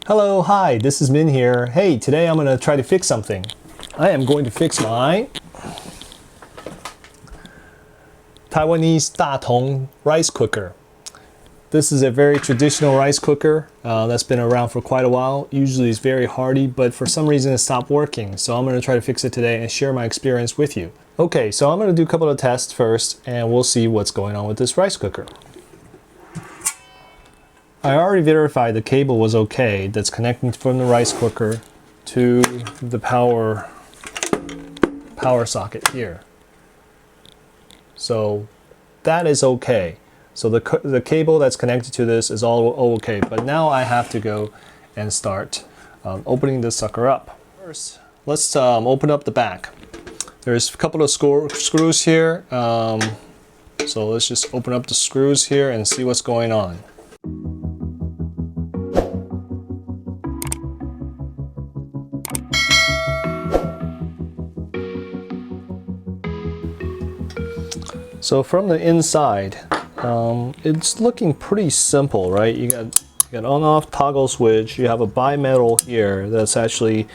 Hello, hi, this is Min here. Hey, today I'm going to try to fix something. I am going to fix my Taiwanese Tatung Rice Cooker. This is a very traditional rice cooker that's been around for quite a while. Usually it's very hardy, but for some reason it stopped working. So I'm going to try to fix it today and share my experience with you. Okay, so I'm going to do a couple of tests first and we'll see what's going on with this rice cooker. I already verified the cable was okay that's connecting from the rice cooker to the power socket here. So that is okay. So the cable that's connected to this is all okay, but now I have to go and start opening this sucker up. First, let's open up the back. There's a couple of screws here, so let's just open up the screws here and see what's going on. So from the inside, it's looking pretty simple, right? You got on-off toggle switch. You have a bimetal here that's actually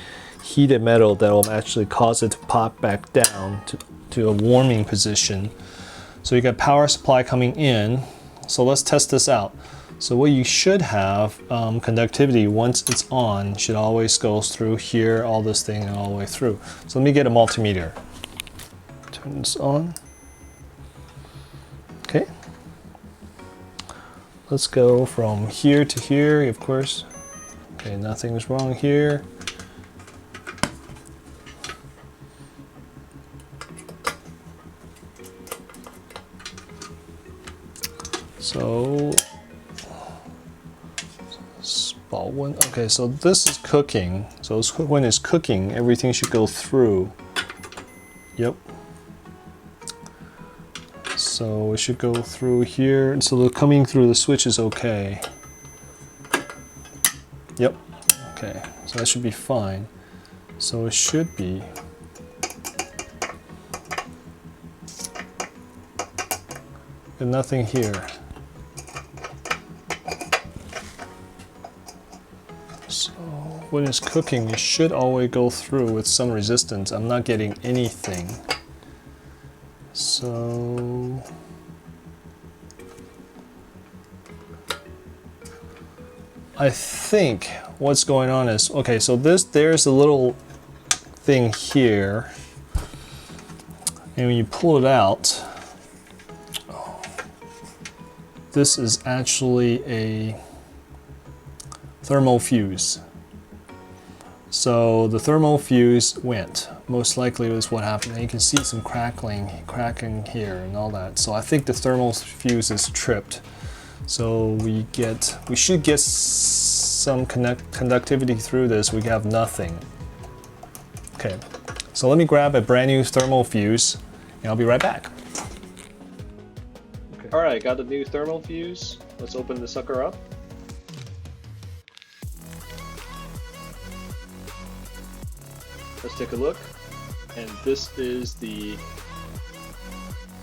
heated metal that will actually cause it to pop back down to a warming position. So you got power supply coming in. So let's test this out. So what you should have, conductivity once it's on should always go through here, all this thing and all the way through. So let me get a multimeter. Turn this on. Okay, let's go from here to here, of course. Okay, nothing's wrong here. So, spot one. Okay, so this is cooking. So when it's cooking, everything should go through. Yep. So it should go through here. So the coming through the switch is okay. Yep. Okay. So that should be fine. So it should be. And nothing here. So when it's cooking, it should always go through with some resistance. I'm not getting anything. So I think what's going on is, okay, so there's a little thing here, and when you pull it out, this is actually a thermal fuse. So the thermal fuse went. Most likely was what happened. And you can see some cracking here and all that. So I think the thermal fuse is tripped. So we should get some conductivity through this. We have nothing. Okay, so let me grab a brand new thermal fuse and I'll be right back. Okay. All right, got the new thermal fuse. Let's open the sucker up. Let's take a look, and this is the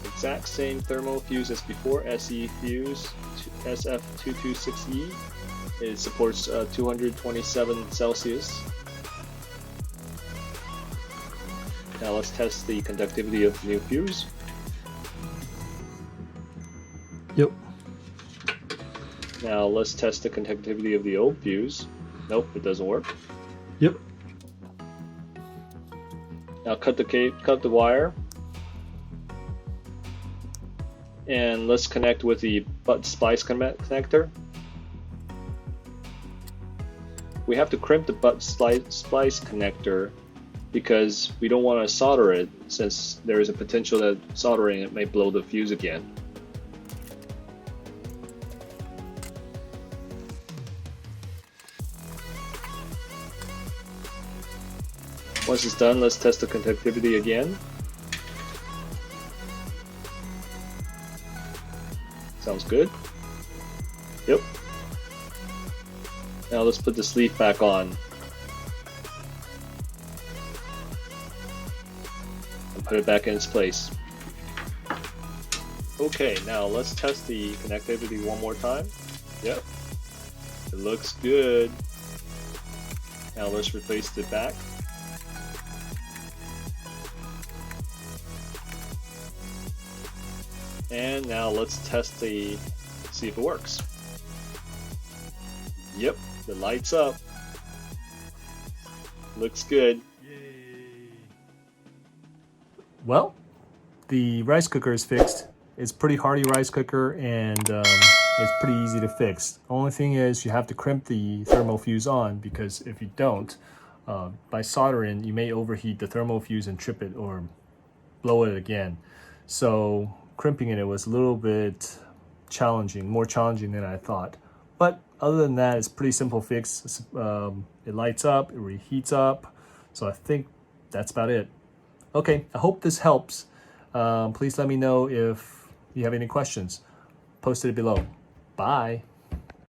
exact same thermal fuse as before, SE fuse SF226E. It supports 227 Celsius. Now let's test the conductivity of the new fuse. Yep. Now let's test the conductivity of the old fuse. Nope, it doesn't work. Yep. Now cut the wire, and let's connect with the butt splice connector. We have to crimp the butt splice connector because we don't want to solder it, since there is a potential that soldering it may blow the fuse again. Once it's done, let's test the conductivity again. Sounds good. Yep. Now let's put the sleeve back on. And put it back in its place. Okay, now let's test the connectivity one more time. Yep. It looks good. Now let's replace the back. And now let's test see if it works. Yep, the light's up. Looks good. Yay. Well, the rice cooker is fixed. It's pretty hardy rice cooker, and it's pretty easy to fix. Only thing is you have to crimp the thermal fuse on, because if you don't, by soldering, you may overheat the thermal fuse and trip it or blow it again. So crimping it was a little bit challenging, more challenging than I thought. But other than that, it's pretty simple fix. It lights up, it reheats up. So I think that's about it. Okay, I hope this helps. Please let me know if you have any questions. Post it below. Bye.